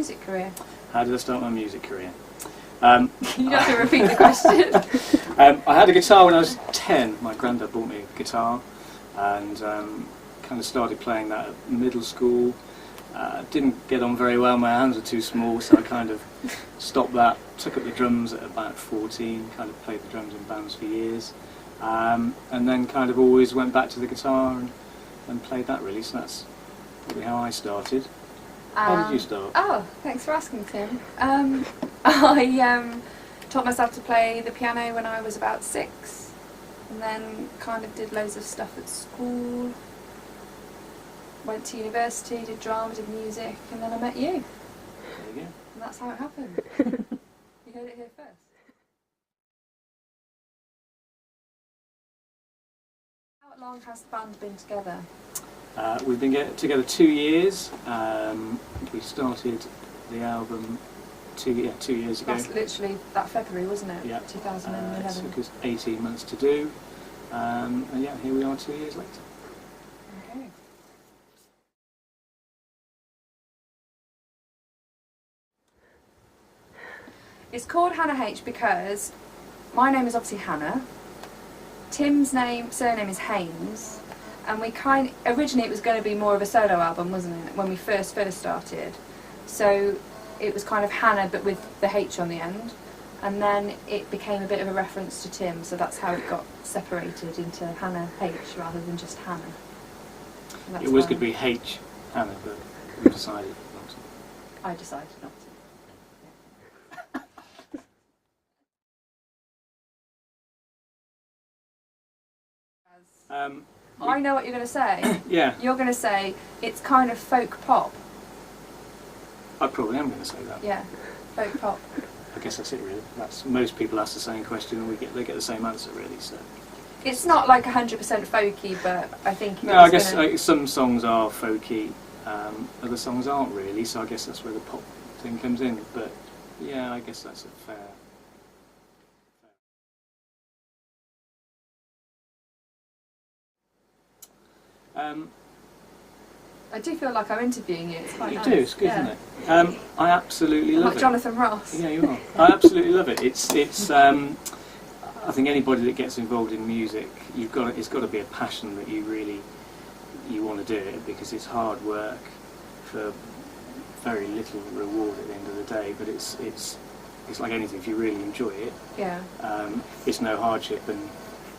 music career? How did I start my music career? You don't have to repeat the question. I had a guitar when I was 10. My granddad bought me a guitar, and kind of started playing that at middle school. Didn't get on very well, my hands were too small, so I kind of stopped that, took up the drums at about 14, kind of played the drums in bands for years, and then kind of always went back to the guitar and played that really, so that's probably how I started. How did you start? Oh, thanks for asking, Tim. I taught myself to play the piano when I was about 6, and then kind of did loads of stuff at school. Went to university, did drama, did music, and then I met you. There you go. And that's how it happened. You heard it here first. How long has the band been together? We've been together 2 years. We started the album 2 years ago. That's literally that February, wasn't it? Yeah. 2011. It took us 18 months to do. And yeah, here we are 2 years later. Okay. It's called Hanna H because my name is obviously Hannah. Tim's surname is Haynes, and originally it was going to be more of a solo album, wasn't it, when we first started. So it was kind of Hannah but with the H on the end, and then it became a bit of a reference to Tim, so that's how it got separated into Hanna H rather than just Hannah. It was going to be H Hannah, but we decided not to. I decided not to. I know what you're going to say. Yeah. You're going to say it's kind of folk pop. I probably am going to say that. Yeah, folk pop. I guess that's it really. Most people ask the same question and they get the same answer really. So it's not like 100% folky, but I think. No, I guess some songs are folky, other songs aren't really. So I guess that's where the pop thing comes in. But yeah, I guess that's a fair. I do feel like I'm interviewing you. It's quite nice. You do, it's good, isn't it? I absolutely love like it. Jonathan Ross. Yeah, you are. I absolutely love it. It's. I think anybody that gets involved in music, it's got to be a passion that you want to do it, because it's hard work for very little reward at the end of the day. But it's like anything. If you really enjoy it, yeah. It's no hardship and.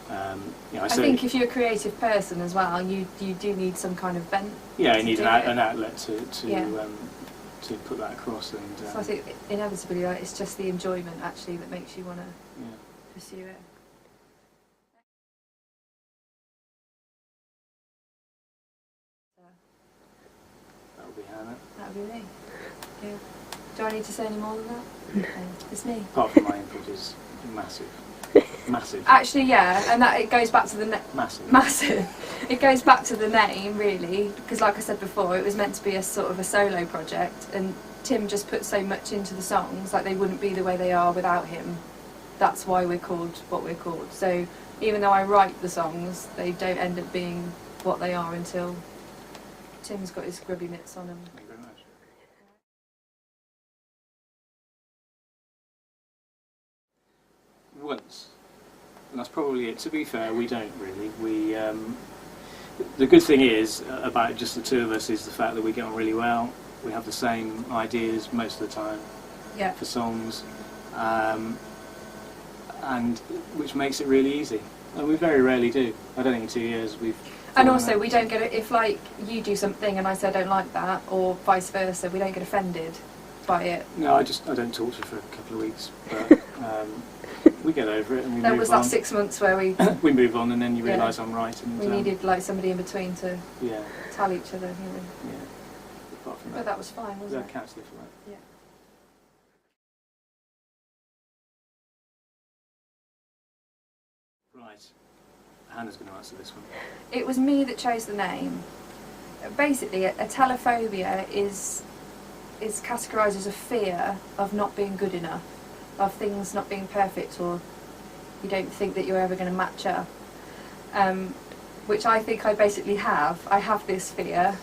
I think if you're a creative person as well, you do need some kind of vent. Yeah, you need an outlet to put that across. And so I think inevitably, it's just the enjoyment actually that makes you want to pursue it. That'll be Hannah. That'll be me. Yeah. Do I need to say any more than that? No. It's me. Apart from my input is massive. Massive. Actually, yeah, and that it goes back to the massive. It goes back to the name, really, because like I said before, it was meant to be a sort of a solo project, and Tim just put so much into the songs, like they wouldn't be the way they are without him. That's why we're called what we're called. So even though I write the songs, they don't end up being what they are until Tim's got his grubby mitts on them. Thank you very much. Once. And that's probably it. To be fair, we don't really. The good thing is about just the two of us is the fact that we get on really well. We have the same ideas most of the time for songs, and which makes it really easy. And we very rarely do. I don't think in 2 years we've. And also, we don't get it if like you do something and I say I don't like that, or vice versa. We don't get offended by it. No, I don't talk to you for a couple of weeks, but. We get over it and we move on. There was that 6 months where we... we move on and then you realise I'm right. And we needed like somebody in between to tell each other. Yeah. Apart from but that was fine, wasn't it? We had a counsellor for that. Yeah. Right. Hannah's going to answer this one. It was me that chose the name. Basically, a telephobia is categorised as a fear of not being good enough, of things not being perfect, or you don't think that you're ever going to match up, which I think I basically have. I have this fear,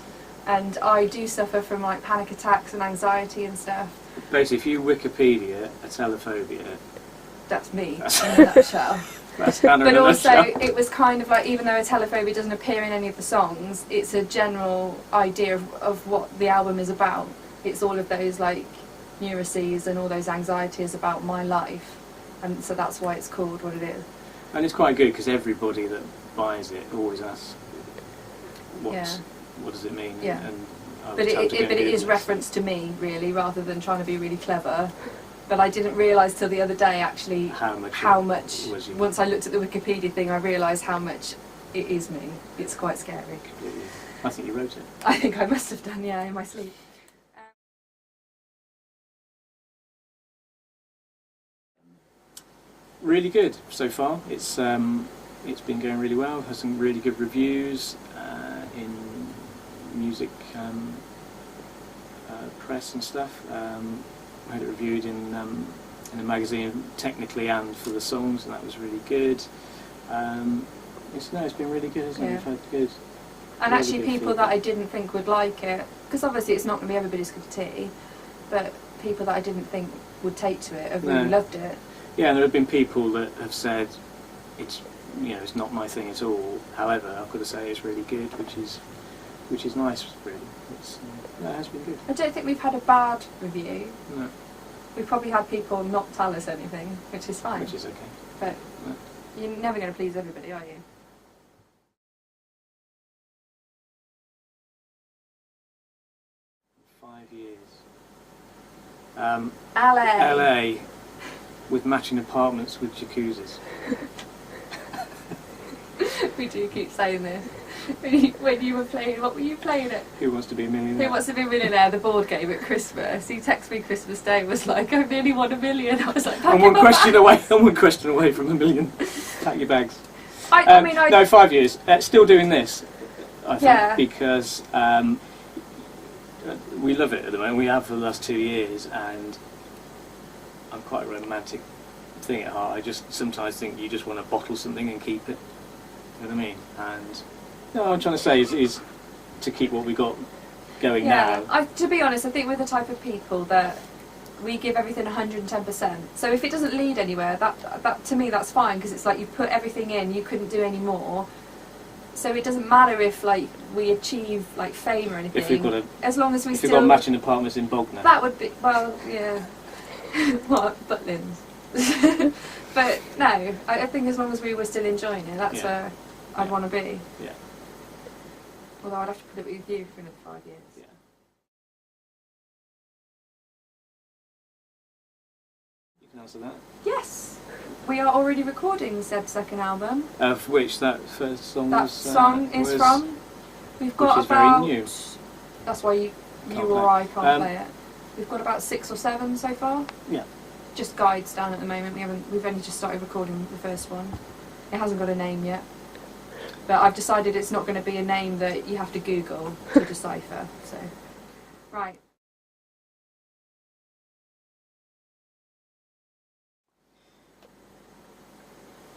and I do suffer from like panic attacks and anxiety and stuff. Basically, if you Wikipedia a telephobia, That's me in a nutshell. that's Hanna But in a also, nutshell. it was kind of like, even though a telephobia doesn't appear in any of the songs, it's a general idea of what the album is about. It's all of those like neuroses and all those anxieties about my life, and so that's why it's called what it is. And it's quite good because everybody that buys it always asks, what does it mean? Yeah. And But it is reference to me, really, rather than trying to be really clever. But I didn't realise till the other day, actually, how much once I looked at the Wikipedia thing, I realised how much it is me. It's quite scary. Completely. I think you wrote it. I think I must have done, yeah, in my sleep. Really good so far. It's been going really well. Has some really good reviews in music press and stuff. I had it reviewed in a magazine, technically and for the songs, and that was really good. It's been really good, hasn't it? We've had good. And really actually, good people feedback. that I didn't think would like it, because obviously it's not going to be everybody's cup of tea, but people that I didn't think would take to it have really loved it. Yeah, and there have been people that have said it's it's not my thing at all. However, I've got to say it's really good, which is nice, really. It has been good. I don't think we've had a bad review. No. We've probably had people not tell us anything, which is fine. Which is okay. But No. you're never going to please everybody, are you? LA. LA with matching apartments with jacuzzis. We do keep saying this. When you were playing, what were you playing at? Who Wants to Be a Millionaire? Who Wants to Be a Millionaire, the board game at Christmas. He texted me Christmas Day, was like, I really want $1 million. I was like, I'm one question away. I'm one question away from $1 million. Pack your bags. I mean, no, 5 years. Still doing this, I think, because we love it at the moment. We have for the last 2 years, and I'm quite a romantic thing at heart. I just sometimes think you just want to bottle something and keep it. You know what I mean? And what I'm trying to say is to keep what we got going now. To be honest, I think we're the type of people that we give everything 110%. So if it doesn't lead anywhere, that to me that's fine, because it's like you put everything in, you couldn't do any more. So it doesn't matter if like we achieve like fame or anything. If we've got as long as we if still we've got matching apartments in Bognor. That would be yeah. What Butlins? But no, I think as long as we were still enjoying it, that's where I'd want to be. Yeah. Although I'd have to put it with you for another 5 years. Yeah. You can answer that. Yes, we are already recording said second album. Of which that first song That was, song is was from. We've got which is about. very new. That's why you Can't or play. I can't play it. We've got about 6 or 7 so far. Yeah. Just guides down at the moment. We've only just started recording the first one. It hasn't got a name yet. But I've decided it's not going to be a name that you have to Google to decipher. So, right.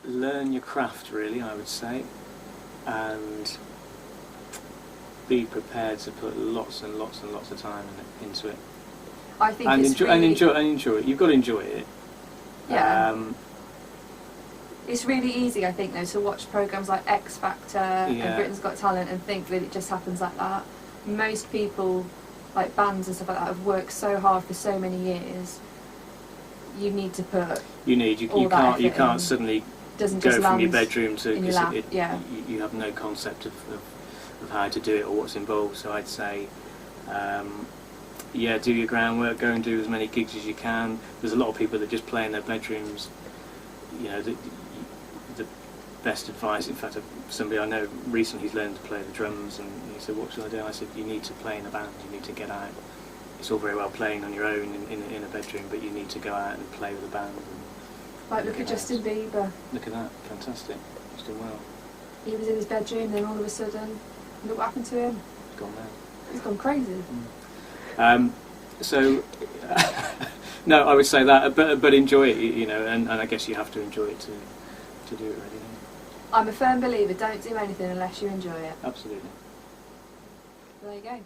Learn your craft, really, I would say, and be prepared to put lots and lots and lots of time into it. I think And it's enjoy it. You've got to enjoy it. Yeah. It's really easy, I think, though, to watch programmes like X Factor and Britain's Got Talent and think that it just happens like that. Most people, like bands and stuff like that, have worked so hard for so many years. You need to put. You can't suddenly doesn't go just from your land bedroom to in your lap. you have no concept of how to do it or what's involved. So I'd say. Do your groundwork, go and do as many gigs as you can. There's a lot of people that just play in their bedrooms. You know, the best advice, in fact, somebody I know recently, he's learned to play the drums, and he said, what should I do? I said, you need to play in a band, you need to get out. It's all very well playing on your own in a bedroom, but you need to go out and play with a band. Like, look at Justin Bieber. Look at that, fantastic. He's doing well. He was in his bedroom, then all of a sudden, look what happened to him. He's gone mad. He's gone crazy. No, I would say that, but enjoy it, you know, and I guess you have to enjoy it to do it really. I'm a firm believer, don't do anything unless you enjoy it. Absolutely. There you go.